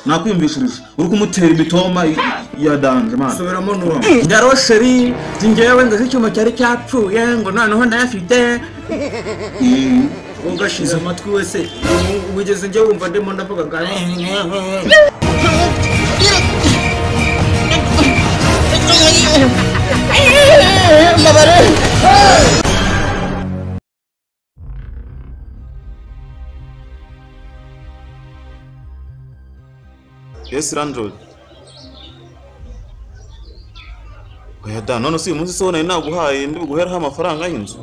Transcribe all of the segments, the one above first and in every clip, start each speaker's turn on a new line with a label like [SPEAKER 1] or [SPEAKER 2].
[SPEAKER 1] nakwiyumvishirije uri kumutera imitoma ya danje man
[SPEAKER 2] subiramo nuwa
[SPEAKER 3] ndarosheri zingewe ngo icyuma cyari cyapfuye ngo noneho ndayafite
[SPEAKER 2] ugashize amatwi wese wigeze njye wumva ndimo ndavuga ngo
[SPEAKER 1] Yes landlord oya da none si umunsi so nari naguhaye ndi guheraho amafaranga y'inzu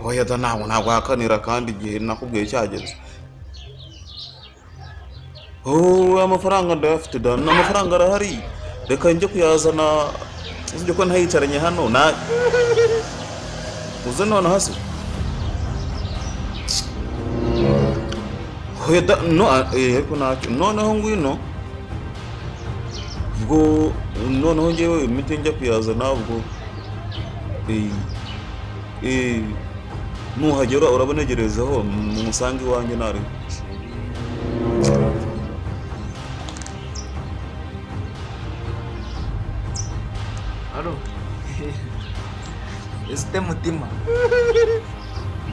[SPEAKER 1] oya da ntabwo hakanira kandi igihe nakubwiye cyageze amafaranga ndayafite da n'amafaranga arahari reka njye kuyazana sibyo ko ntayicaranye hano na uze none hasi oya da no ariko nacyo noneho ngwino ubwo noneho njyewe imiti njya kuyazana ubwo nuhagera urabonegerezaho musange iwanjye nari
[SPEAKER 2] Alo Este mutima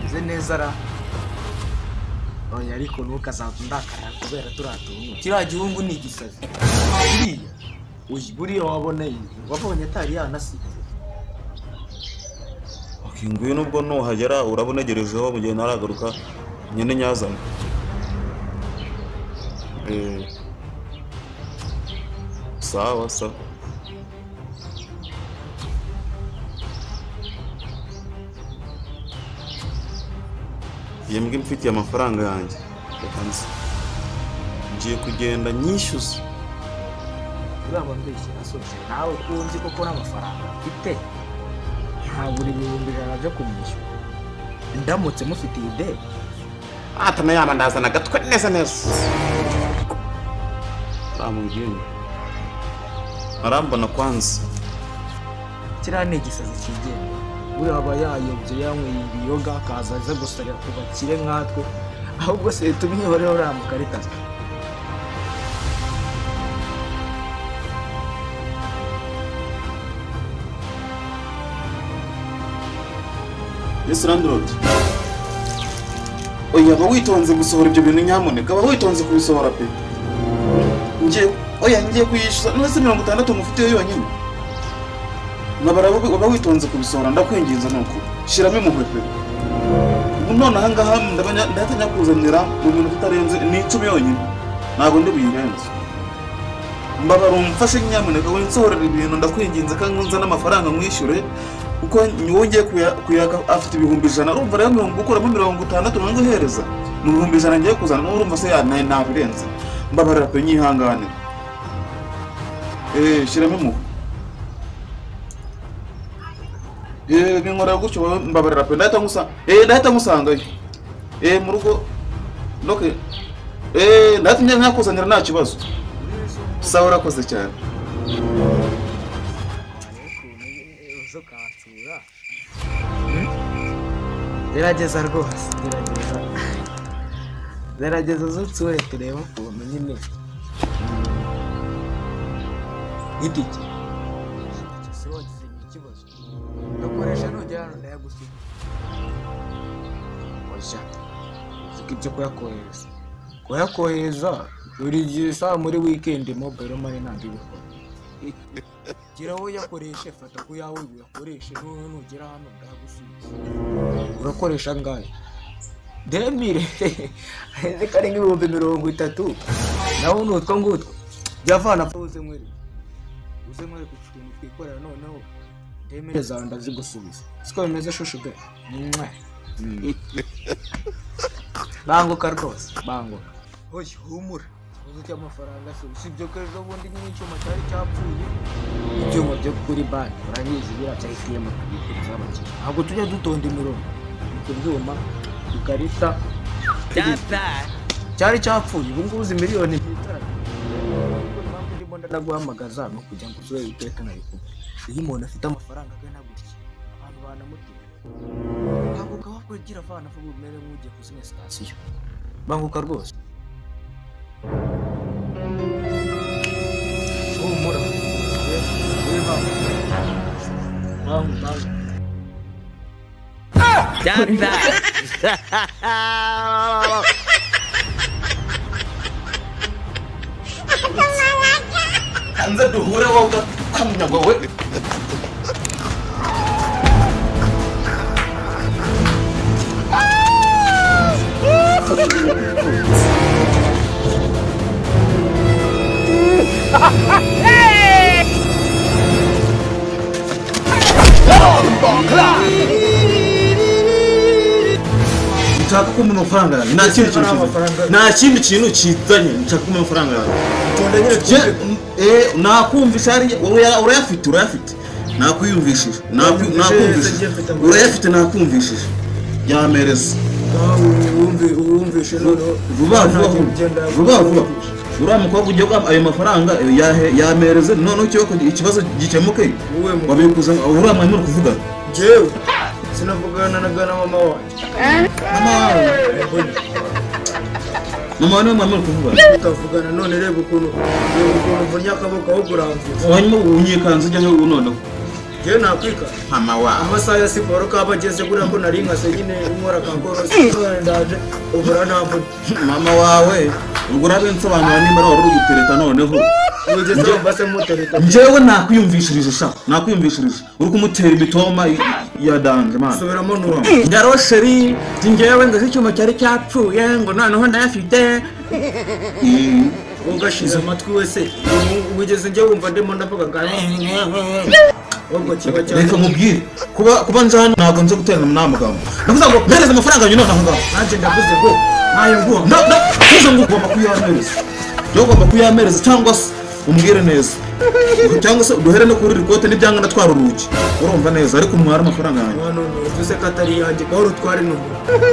[SPEAKER 2] Nze neza ra oya ariko ntukazakundakara kubera turatuntu kiriya gihungu ni igisazi buriya wabonye atari yanasize
[SPEAKER 1] ngwino nubwo nuhagera urabonegerejeho mu gihe ntaragaruka nyine nyazana sawa sawa yembwe mfitiye amafaranga yanjye reka nzi ngiye kugenda nyishyuza
[SPEAKER 2] uraba mbeshye nasoje nawe kunzi koko n'amafaranga mfite ntaburi ibihumbi ijana byo kumwishyura ndamutse mufitiye ideni
[SPEAKER 1] atana yama ndazana agatwe neza neza ramugeni arambona kwanza
[SPEAKER 2] kiriya ni igisazi kigenga uriya aba yayobye yanyweye ibiyoga akaza aza gusarira ku bakire nkatwe ahubwo se tumwihoreho uriya mukaritazi
[SPEAKER 1] Yes landlord oya ba witonze gusohora ibyo bintu nyamuneka ba witonze kubisohora pe ngiye kuyishyuza nose 60 mufite yonyine nabara ba witonze kubisohora ndakwinginza nuko shiramo impuhwe pe none aha ngaha ndatanya kuzanira mu bintu bitarenze ni 10 yonyine ntabwo ndi buyirenze mbabara umfashe nyamuneka winsohorera ibintu ndakwinginza kandi nzana amafaranga mwishyure uko nyongeye kuyaka afite ibihumbi 100 urumva rero gukuramo 60 nango hereza mu bihumbi 100 ngiye kuzana urumva se ya nabirenze mbabarira pe nyihangane shiramo impuhwe nkora gutyo mbabarira pe ndahita ngusanga mu rugo loke ndahita nkakuzanira nta kibazo sawa urakoze cyane
[SPEAKER 2] gerageza rwose gerageza uzutsure turebe ukuntu nyine idiki se wagize ikibazo ndakoresha nugera hano ndayagusiga oya uzi ibyo kuyakohereza buri gihe saa muri weekend mobile money ntabwo ibikora gira wowe yakoreshe fata ku yawe uyakoreshe nugera hano ndayagusiga urakoresha ngahe demire reka ringi 30 naho nutwo ngutwo byavana uze mwere ku kintu twikorera noneho demire zawe ndazigusubiza siko bimeze shushuge banguka rwose banguka oya humura uzi amafaranga se sibyo ko ejo bundi n'icyuma cyari cyapfuye ibyuma byo kuri banki urabizi biracyahitiyemo tubikuriza abakiriya ntabwo tujya dutonda imirongo ku byuma ikarita cyari cyapfuye ubu ngubu uzi miliyoni zitara impamvu ndimo ndaguhamagaza no kugira ngo usubire iteka nabikuba iyo umuntu afite amafaranga agana gutya abantu banamutera banguka wakwigira vana vuba umere nk'ugiye kuzimya sitasiyo banguka rwose humura banguka
[SPEAKER 1] hanze duhure wowe udakamya wowe nshaka ko mu mafaranga yawe nta kindi kintu kizanye nshaka ko mu mafaranga yawe nakumvisha ari urayafite nakwiyumvishije urayafite nakumvishije yamereza
[SPEAKER 2] wumvishe noneho
[SPEAKER 1] vuba uriya mukobwa ujya ayo mafaranga yamereze noneho ikibazo gikemuke wabikuza uriya mwanya muri kuvugana
[SPEAKER 2] jewe sinavugana na mama wanjye
[SPEAKER 1] mama wawe niwe mwanya muri kuvugana
[SPEAKER 2] utavugana none reba ukuntu mvunya akaboko aho kuramvuza
[SPEAKER 1] hanyuma unyikanze ujya noneho
[SPEAKER 2] jewe nakwika
[SPEAKER 1] mama wawe
[SPEAKER 2] amasaha ya siporo kaba ageze buriya ko nari nkase nyine nkora kankorosi ndaje ubura ntamvune
[SPEAKER 1] mama wawe ubwo urabensobanura nimba wari uri gutereta noneho
[SPEAKER 2] ugeze mbase mutereta
[SPEAKER 1] njyewe nakwiyumvishirije sha uri kumutera imitoma ya danje man
[SPEAKER 2] subiramo nuwa
[SPEAKER 3] Ndaro sheri njyewe ndazi icyuma cyari cyapfuye ngo noneho ndayafite
[SPEAKER 2] ugashize amatwi wese ugeze njye wumva ndimo ndavuga ubwo kiba cyane
[SPEAKER 1] reka mubwire kuba nje hano ntabwo nje guterana n'amagambo ndavuze ngo mpereze amafaranga yanyu nonaha ngaho
[SPEAKER 2] nanjye ndavuze ngo ntayo nguha
[SPEAKER 1] ntuze ngo ugomba kuyamereza yo ugomba kuyamereza cyangwa se umbwire neza cyangwa se duhere no kuri rikote n'ibyanga natwara urugi urumva neza ariko umwara amafaranga yanyu
[SPEAKER 2] none uvuze ko atari yanjye ko urutware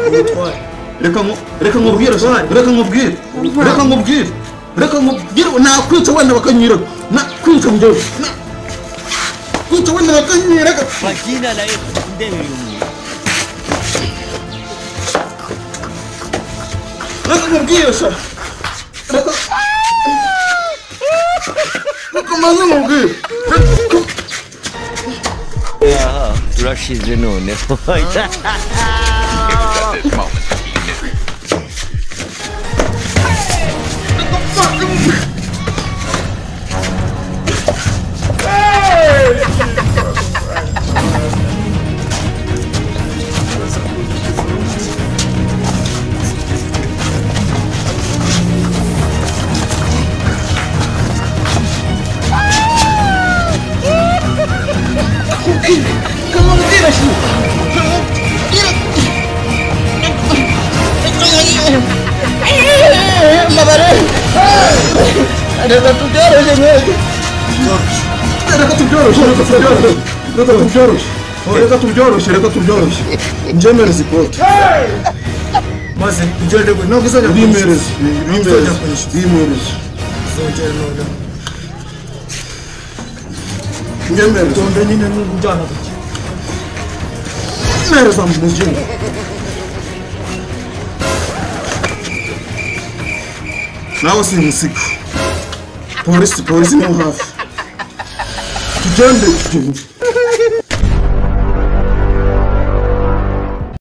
[SPEAKER 2] urutware
[SPEAKER 1] reka nkubwire nakwica wenda bakanyiraga nakwica njyewe kwica wenda bakanyiraga
[SPEAKER 4] Majina na yetu ndebe yumu.
[SPEAKER 1] reka nkubwire sha reka maze nkubwire
[SPEAKER 4] Aha, turashize noneho.
[SPEAKER 1] reka tubyoroshye njemereza ikote
[SPEAKER 2] maze ugende ngo ntabwo uzajya
[SPEAKER 1] bimereza
[SPEAKER 2] zongera none
[SPEAKER 1] njemereza
[SPEAKER 2] tonde nyine n'ujyana guki
[SPEAKER 1] bimereza mu mujyi nawe simusiga polisi niho hafi tugende